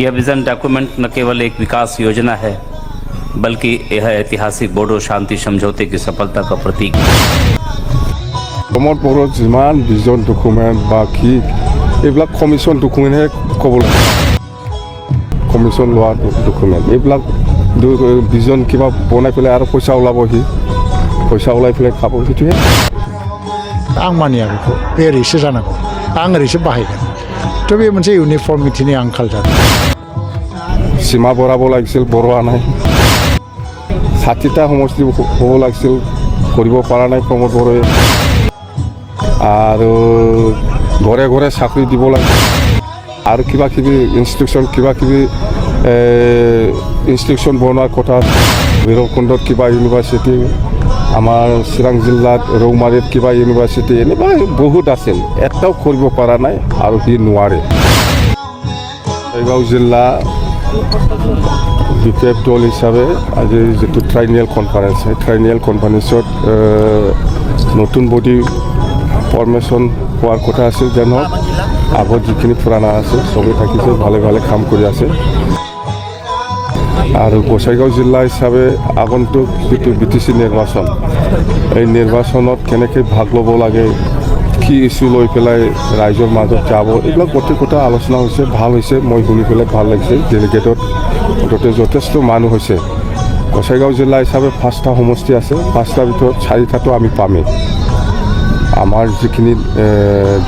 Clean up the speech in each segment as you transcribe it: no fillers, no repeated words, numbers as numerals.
यह vision document न केवल एक विकास योजना है बल्कि यह ऐतिहासिक बोडो शांति समझौते की सफलता का प्रतीक है। बोरो जिमान विजन डॉक्यूमेंट बाकी एब्लाक कमिशन डॉक्यूमेंट है कबल कमिशन लोआ डॉक्यूमेंट एब्लाक विजन किबा बनाय पेले आरो पैसा ओलाबहि पैसा ओलाय पेले खाबो हितुहे आं मानिया बेखौ बे ओरैसो जानांगौ आं ओरैसो बाहायगोन थ' बे मोनसे इउनिफर्मिटिनि आंखाल जादों सीमा बराबो লাগিছিল बरो आनाय 60টা সমষ্টি হ'ব লাগিছিল কৰিব পৰা নাই প্ৰমোদ বৰয়ে আৰু ঘৰে ঘৰে চাকৰি দিব লাগে আৰু কিবা কিবি ইনষ্টিটিউশ্যন বনোৱাৰ কথা ভৈৰৱকুণ্ডত কিবা ইউনিভাৰ্চিটি আমাৰ চিৰাং জিলাত ৰৌমাৰীত কিবা ইউনিভাৰ্চিটি এনেকুৱা বহুত আছিল এটাও কৰিব পৰা নাই আৰু সি নোৱাৰে বঙাইগাঁও জিলা BPF দল হিচাপে আজি যেটো ট্ৰাইনিয়েল কনফাৰেন্স হয় ট্ৰাইনিয়েল কনফাৰেন্সত নতুন বডি ফৰ্মেশ্যন হোৱাৰ কথা আছিল যেন আগত যিখিনি পুৰাণা আছে চবেই থাকিছে ভালে ভালে কাম কৰি আছে আৰু গোসাইগাঁও জিলা হিচাপে আগন্তুক যিটো BTC নিৰ্বাচন এই নিৰ্বাচনত কেনেকৈ ভাগ ল'ব লাগে কি ইস্যু লৈ পেলাই ৰাইজৰ মাজত যাব এইবিলাক গোটেই কথা আলোচনা হৈছে ভাল হৈছে মই শুনি পেলাই ভাল লাগিছে ডেলিগেটত যথেষ্ট মানুহ হৈছে গোসাইগাঁও জিলা হিচাপে 5টা সমষ্টি আছে 5টাৰ ভিতৰত 4টাটো আমি পামেই আমাৰ যিখিনি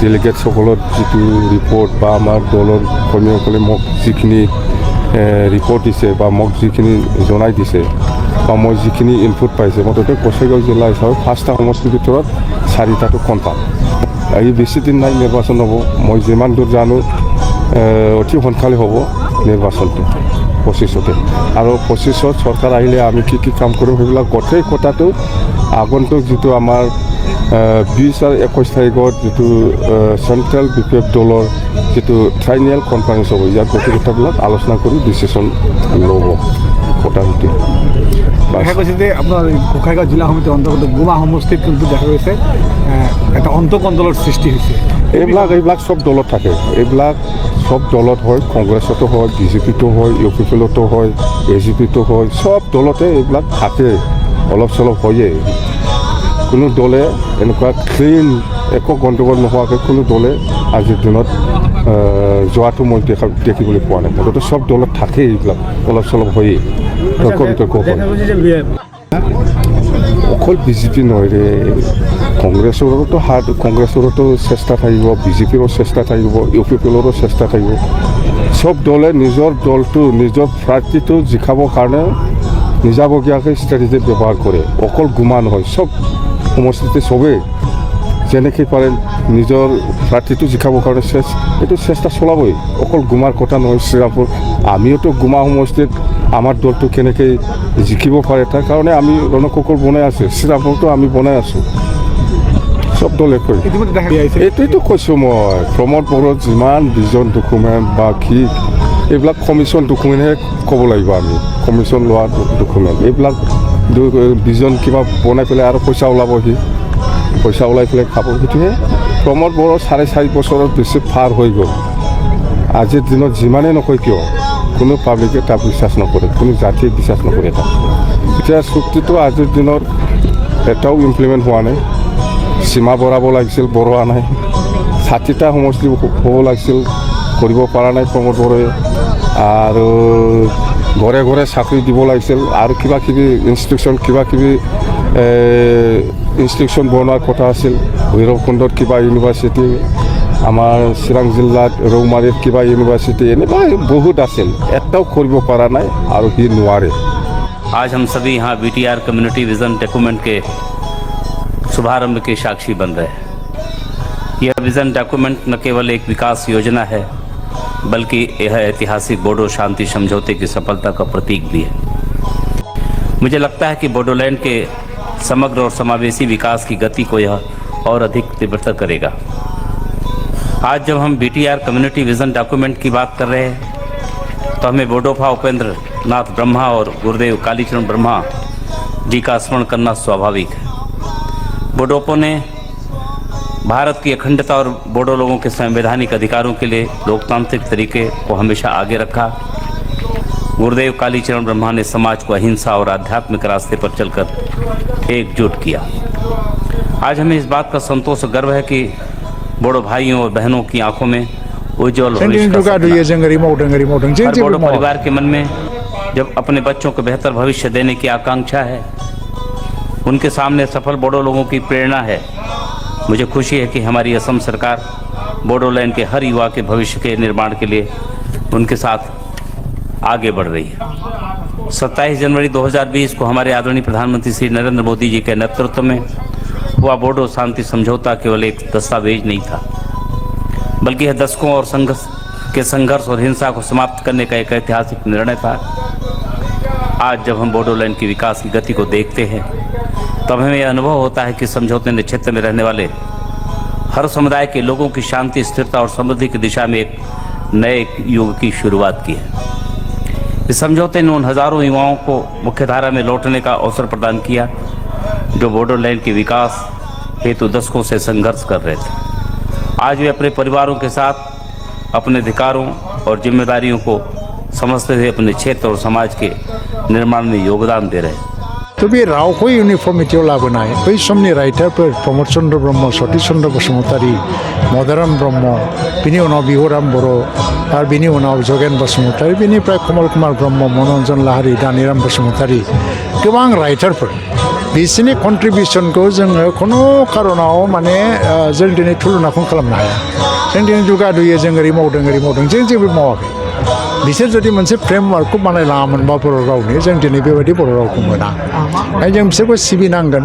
ডেলিগেটসকলৰ যিটো ৰিপৰ্ট বা আমাৰ দলৰ কৰ্মীসকলে মোক যিখিনি ৰিপৰ্ট দিছে বা মোক যিখিনি জনাই দিছে বা মই যিখিনি ইনপুট পাইছে মুঠতে গোসাইগাঁও জিলা হিচাপে 5টা সমষ্টিৰ ভিতৰত 4টাটো কনফাৰ্ম এই বেছি দিন নাই নিৰ্বাচন হ'ব মই যিমান দূৰ জানো অতি সোনকালে হ'ব নিৰ্বাচনটো 25তে আৰু 25ত চৰকাৰ আহিলে আমি কি কি কাম কৰিম সেইবিলাক গোটেই কথাটো আগন্তুক যিটো আমাৰ 20 আৰু 21 তাৰিখত যিটো চেণ্ট্ৰেল BPF দলৰ যিটো ট্ৰাইনিয়েল কনফাৰেন্স হ'ব ইয়াত গোটেই কথাবিলাক আলোচনা কৰি ডিচিশ্যন ল'ব কথাটো দেখা গৈছে যে আপোনাৰ গোসাইগাঁও জিলা সমিতিৰ অন্তৰ্গত গুমা সমষ্টিত কিন্তু দেখা গৈছে এটা অন্তঃকণ্ডলৰ সৃষ্টি হৈছে এইবিলাক সব দলত থাকে এইবিলাক সব দলত হয় কংগ্ৰেছতো হয় BJPতো হয় UPPLতো হয় AGPতো হয় সব দলতে এইবিলাক থাকে অলপ চলপ হয়ে কোনো দলে এনেকুৱা ক্লিন একো গণ্ডগোল নোহোৱাকৈ কোনো দলে আজিৰ দিনত যোৱাটো মই দেখিবলৈ পোৱা নাই মুঠতে সব দলত থাকে এইবিলাক অলপ চলপ হয়েই বিতৰ্ক হয় অকল BJP নহয় ৰে কংগ্ৰেছৰো চেষ্টা থাকিব BJPৰো চেষ্টা থাকিব UPPLৰো চেষ্টা থাকিব সব দলে নিজৰ দলটো নিজৰ প্ৰাৰ্থীটো জিকাবৰ কাৰণে নিজাববীয়াকৈ ষ্ট্ৰেটেজি ব্যৱহাৰ কৰে অকল গুমা নহয় সব সমষ্টিতে চবেই যেনেকৈ পাৰে নিজৰ প্ৰাৰ্থীটো জিকাবৰ কাৰণে এইটো চেষ্টা চলাবই অকল গুমাৰ কথা নহয় শ্ৰীৰামপুৰ আমিওতো গুমা সমষ্টিত আমাৰ দলটো কেনেকৈ জিকিব পাৰে তাৰ কাৰণে আমি ৰণকৌশল বনাই আছোঁ শ্ৰীৰামপুৰটো আমি বনাই আছোঁ সব দলে কৈ এইটোৱেতো কৈছোঁ মই প্ৰমোদ বড়োৰ যিমান ভিজন ডকুমেণ্ট বা কি এইবিলাক কমিশ্যন ডকুমেণ্টহে ক'ব লাগিব আমি কমিশ্যন লোৱা ডকুমেণ্ট এইবিলাক ভিজন কিবা বনাই পেলাই আৰু পইচা ওলাবহি পইচা ওলাই পেলাই খাব সেইটোহে প্ৰমোদ বড়ো 4.5 বছৰত বেছি পাৰ হৈ গ'ল আজিৰ দিনত যিমানেই নকয় কিয় কোনো পাব্লিকে তাক বিশ্বাস নকৰে কোনো জাতিয়ে বিশ্বাস নকৰে তাক এতিয়া চুক্তিটো আজিৰ দিনত এটাও ইমপ্লিমেণ্ট হোৱা নাই সীমা বঢ়াব লাগিছিল বঢ়োৱা নাই 60টা সমষ্টি হ'ব লাগিছিল কৰিব পৰা নাই প্ৰমোদ বড়োৱে আৰু ঘৰে ঘৰে চাকৰি দিব লাগিছিল আৰু কিবা কিবি ইনষ্টিটিউশ্যন বনোৱাৰ কথা আছিল ভৈৰৱকুণ্ডত কিবা ইউনিভাৰ্চিটি আমাৰ চিৰাং জিলাত ৰৌমাৰীত কিবা ইউনিভাৰ্চিটি এনেকুৱা বহুত আছিল এটাও কৰিব পৰা নাই আৰু সি নোৱাৰে आज हम सभी यहाँ BTR कम्युनिटी विजन डॉक्यूमेंट के शुभारंभ के साक्षी बन रहे हैं यह विजन डॉक्यूमेंट न केवल एक विकास योजना है बल्कि यह ऐतिहासिक बोडो शांति समझौते की सफलता का प्रतीक भी है मुझे लगता है कि बोडोलैंड के समग्र और समावेशी विकास की गति को यह और अधिक तीव्रतर करेगा आज जब हम BTR कम्युनिटी विजन डॉक्यूमेंट की बात कर रहे हैं तो हमें बोडोफा उपेंद्र नाथ ब्रह्मा और गुरुदेव कालीचरण ब्रह्मा जी का स्मरण करना स्वाभाविक है बोडोपो ने भारत की अखंडता और बोडो लोगों के संवैधानिक अधिकारों के लिए लोकतांत्रिक तरीके को हमेशा आगे रखा। गुरुदेव कालीचरण ब्रह्मा ने समाज को अहिंसा और आध्यात्मिक रास्ते पर चलकर एकजुट किया। आज हमें इस बात का संतोष और गर्व है कि बोडो भाइयों और बहनों की आंखों में उज्जवल भविष्य का सपना है। हर बोडो परिवार के मन में जब अपने बच्चों को बेहतर भविष्य देने की आकांक्षा है, उनके सामने सफल बोडो लोगों की प्रेरणा है। मुझे खुशी है कि हमारी असम सरकार बोडोलैंड के हर युवा के भविष्य के निर्माण के लिए उनके साथ आगे बढ़ रही है। 27 जनवरी 2020 को हमारे आदरणीय प्रधानमंत्री श्री नरेंद्र मोदी जी के नेतृत्व में हुआ बोडो शांति समझौता केवल एक दस्तावेज नहीं था, बल्कि यह दशकों और संघर्ष और हिंसा को समाप्त करने का एक ऐतिहासिक निर्णय था। आज जब हम बोडोलैंड की विकास की गति को देखते हैं, तब हमें यह अनुभव होता है कि समझौते ने क्षेत्र में रहने वाले हर समुदाय के लोगों की शांति, स्थिरता और समृद्धि की दिशा में एक नए युग की शुरुआत की है। इस समझौते ने उन हजारों युवाओं को मुख्यधारा में लौटने का अवसर प्रदान किया जो बोडोलैंड के विकास हेतु दशकों से संघर्ष कर रहे थे। आज वे अपने परिवारों के साथ अपने अधिकारों और जिम्मेदारियों को समझते हुए अपने क्षेत्र और समाज के निर्माण में योगदान दे रहे हैं। तो बे रावखौ इउनिफर्मिटियाव लाबोनाय बै समनि राइटारफोर प्रमोद चन्द्र ब्रह्म, सतीश चन्द्र बसुमतारी, मदाराम ब्रह्म, बिनि उनाव बिहुराम बर' आरो बिनि उनाव जगेन बसुमतारी, बिनिफ्राय कमल कुमार ब्रह्म, मनरन्जन लाहारी, दानिराम बसुमतारी, गोबां राइटारफोर बिसोरनि कन्ट्रिबिउसनखौ जोङो खुनु खारनाव माने जों दिनै थुलुनाखौनो खालामनो हाया। जों दिनै दुगादुयै जों ओरै मावदों जों जेबो मावाखै। बिसोर जुदि मोनसे फ्रेमवार्कखौ बानायलाङामोनबा बर' रावनि जों दिनै बेबायदि बर' रावखौ मोना। जों बिसोरखौ सिबिनांगोन।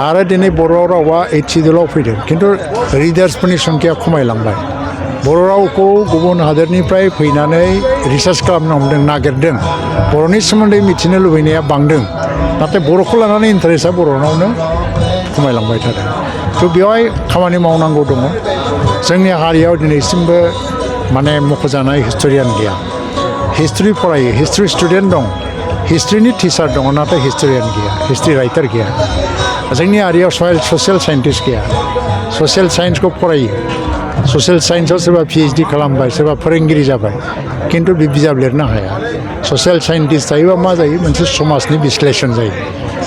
आरो दिनै बर' रावा 80 फैदों, खिन्थु रिडार्सफोरनि संख्या खमायलांबाय। बर' रावखौ गुबुन हादोरनिफ्राय फैनानै रिसार्च खालामनो हमदों, नागिरदों। बर'नि सोमोन्दै मिथिनो लुबैनाया बांदों, नाथाय बर'खौ लानानै इन्टारेस्टआ बर'नावनो खमायलांबाय थादों। थ' बेवहाय खामानि मावनांगौ दङ। जोंनि हारियाव दिनैसिमबो माने मख'जानाय हिस्ट'रियान गैया। हिस्ट्रि फरायो, हिस्ट्रि स्टुडेन्ट दं, हिस्ट्रिनि टिचार दङ, नाथाय हिस्ट'रियान गैया, हिस्ट्रि राइटार गैया। जोंनि हारियाव ससियेल साइन्टिस्ट गैया। ससियेल साइन्सखौ फरायो, ससियेल साइन्सआव सोरबा PhD खालामबाय, सोरबा फोरोंगिरि जाबाय, खिन्थु बे बिजाब लिरनो हाया। ससियेल साइन्टिस्ट थायोबा मा जायो, मोनसे समाजनि बिश्लेषण जायो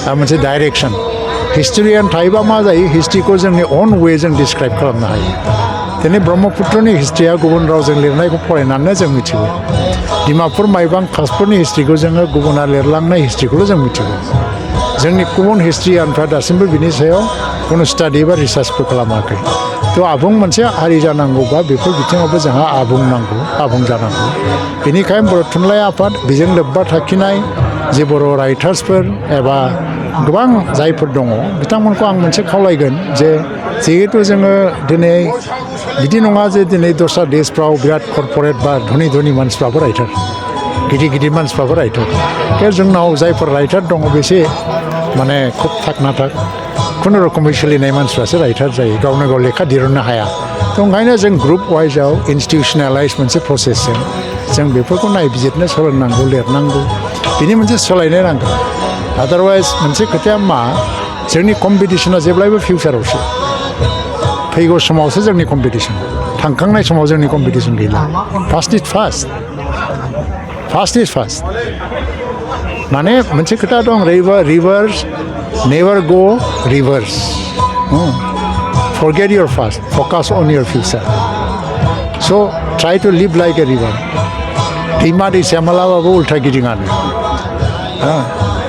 आरो मोनसे डाइरेक्सन। हिस्ट'रियान थायोबा मा जायो, हिस्ट्रिखौ जोंनि अन वे जों डिसक्राइब खालामनो हायो। दिनै ब्रह्मपुत्रनि हिस्ट्रिया गुबुन रावजों लिरनायखौ फरायनानै जों मिथिगौ। डिमापुर माइबां कासपुरनि हिस्ट्रिखौ जोङो गुबुना लिरलांनाय हिस्ट्रिखौल' जों मिथिगौ। जोंनि गुबुन हिस्ट्रियानफ्रा दासिमबो बिनि सायाव खुनु स्टाडि बा रिसार्चबो खालामाखै। थ' आबुं मोनसे हारि जानांगौबा बेफोर बिथिङावबो जोंहा आबुं जानांगौ। बेनिखायनो बर' थुनलाइ आफाद बेजों लोब्बा थाखिनाय जे बर' राइटार्सफोर एबा गोबां जायफोर दङ, बिथांमोनखौ आं मोनसे खावलायगोन जे जिहेतु जोङो दिनै बिदि नङा जे दिनै दस्रा देशफ्राव बिराद कर्परेट बा धनि मानसिफ्राबो राइटार, गिदिर मानसिफ्राबो राइटार। जोंनाव जायफोर राइटार दङ बेसे माने खुब थाक खुनुरोखोमै सोलिनाय मानसिफ्रासो राइटार जायो, गावनो गाव लेखा दिरुननो हाया। थ' ओंखायनो जों ग्रुप वाइजआव इन्स्टिटिउसनेलाइज मोनसे प्रसेसजों जों बेफोरखौ नायबिजिरनो सोलोंनांगौ, लिरनांगौ। बिनि मोनसे सोलायनाय नांगौ। आदारवाइज मोनसे खोथाया मा, जोंनि कम्पिटिसना जेब्लायबो फिउचारावसो। फैगौ समावसो जोंनि कम्पिटिसन, थांखांनाय समाव जोंनि कम्पिटिसन गैला। First is first. माने मोनसे खोथा दं, reverse never go reverse. Forget your past, focus on your future. So' try to live like a river. दैमा दैसाया मालाबाबो उल्था गिदिङानो।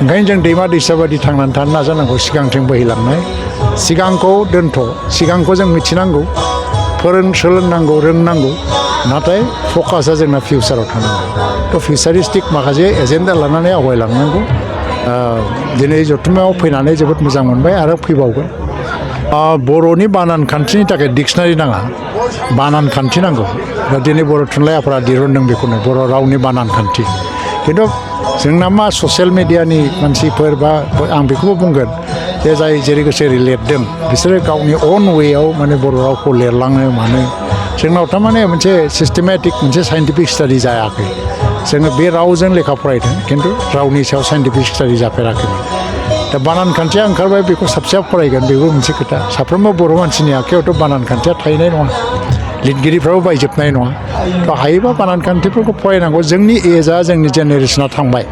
ओंखायनो जों दैमा दैसा बायदि थांनानै थानो नाजानांगौ, सिगांथिं बोहैलांनाय। सिगांखौ दोनथ', सिगांखौ जों मिथिनांगौ, सोलोंनांगौ, रोंनांगौ, नाथाय फकासआ जोंना फिउचाराव थानांगौ। थ' फिउचारिस्टिक माखासे एजेन्डा लानानै आवगायलांनांगौ। दिनै जथुम्मायाव फैनानै जोबोद मोजां मोनबाय आरो फैबावगोन। बर'नि बानान खान्थिनि थाखाय डिक्सनारि नाङा, बानान खान्थि नांगौ। दा दिनै बर' थुनलाइ आफादा दिरुनदों बेखौनो, बर' रावनि बानान खान्थि। खिन्थु जोंना मा ससियेल मिडियानि मानसिफोर बा आं बेखौबो बुंगोन जे जाय जेरै गोसो एरै लिरदों, बिसोरो गावनि अन वेआव माने बर' रावखौ लिरलाङो मानो। जोंनाव थारमाने मोनसे सिस्टेमेटिक मोनसे साइन्टिफिक स्टाडि जायाखै। जोङो बे रावजों लेखा फरायदों, खिन्थु रावनि सायाव साइन्टिफिक स्टाडि जाफेराखैमोन। दा बानान खान्थिया ओंखारबाय बेखौ साबसेया फरायगोन बेबो मोनसे खोथा साफ्रोमबो बर' मानसिनि आखायावथ' बानान खान्थिया थाहैनाय नङा लिरगिरिफ्राबो बायजोबनाय नङा थ' हायोबा बानान खान्थिफोरखौ फरायनांगौ जोंनि एजआ जोंनि जेनेरेसना थांबाय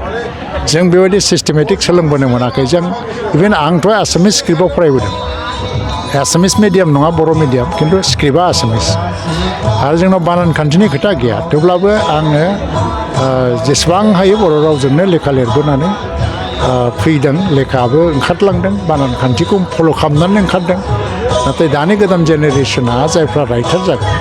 जों बेबायदि सिस्टेमेटिक सोलोंबोनो मोनाखै जों इभेन आंथ' आसामिस स्क्रिप्टआव फरायबोदों एसामिस मिडियाम नङा बर' मिडियाम खिन्थु स्क्रिप्टआ आसामिस आरो जोंनाव बानान खान्थिनि खोथा गैया थेवब्लाबो आङो जेसेबां हायो बर' रावजोंनो लेखा लिरबोनानै फैदों लेखाबो ओंखारलांदों बानान खान्थिखौ फल' खालामनानै ओंखारदों नाथाय दानि गोदान जेनेरेसना जायफ्रा राइटार जागोन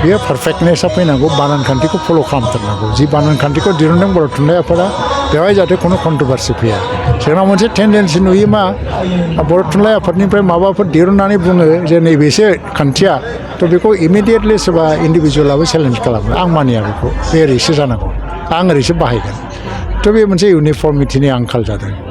बेयो पारफेक्टनेसा फैनांगौ बानान खान्थिखौ फल' खालामथारनांगौ जि बानान खान्थिखौ दिहुनदों बर' थुनलाइ आफादा बेवहाय जाहाथे खुनु कन्ट्रभारसि फैया जोंनाव मोनसे टेन्डेन्सि नुयो मा बर' थुनलाइ आफादनिफ्राय माबाफोर दिहुननानै बुङो जे नैबेसो खान्थिया थ' बेखौ इमिडियेटलि सोरबा इन्डिभिजुवेलाबो चेलेन्ज खालामो आं मानिया बेखौ बे ओरैसो जानांगौ आं ओरैसो बाहायगोन थ' बे मोनसे इउनिफर्मिटिनि आंखाल जादों